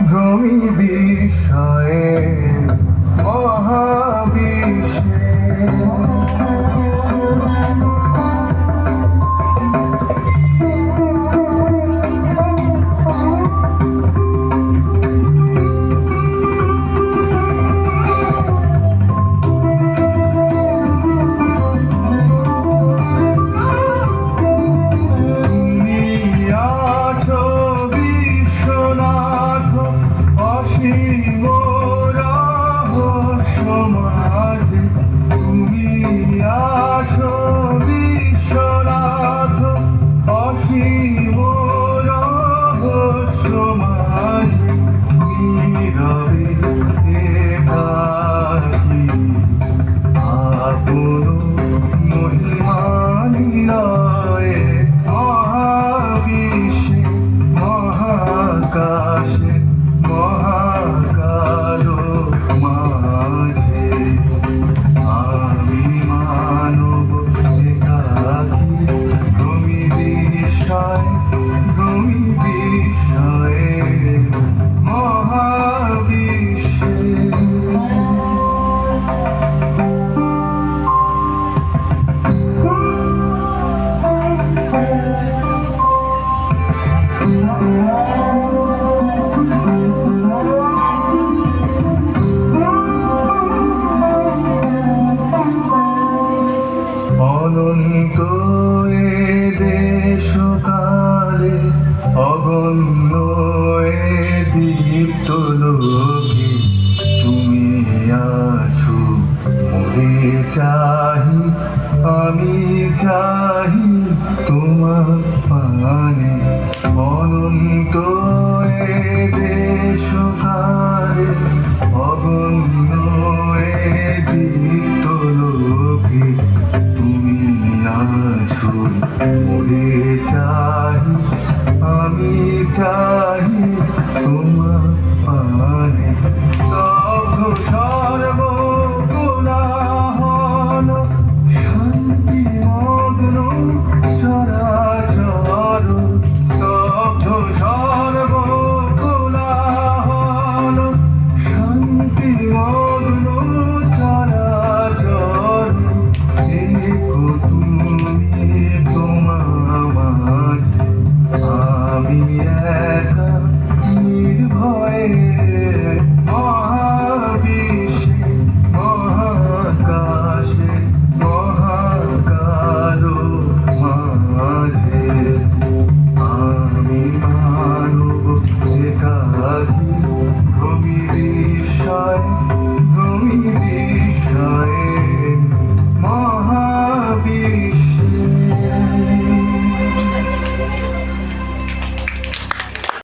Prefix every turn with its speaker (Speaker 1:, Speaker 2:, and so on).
Speaker 1: ভ্রমি বিষয়ে মহাবিশ্বে আকাশে মহাকালো মাঝে আমি মানব একাকী ভ্রমি বিষয়ে মহাবিশ্বে অনন্ত এ দেশকালে অগণ্য এ দীপ্ত লোকে তুমি আছো মোরে চাহি আমি চাহি তোমার পানে অনন্ত এ দেশকালে অগণ্য এ দীপ্ত লোকে মোরে চাহি আমি চাহি তোমার পানে স্তব্ধ সর্বগুণাহন শান্তি মগ্ন চরাচর স্তব্ধ সর্বগুণাহন শান্তি মগ্ন চরাচর আমি একা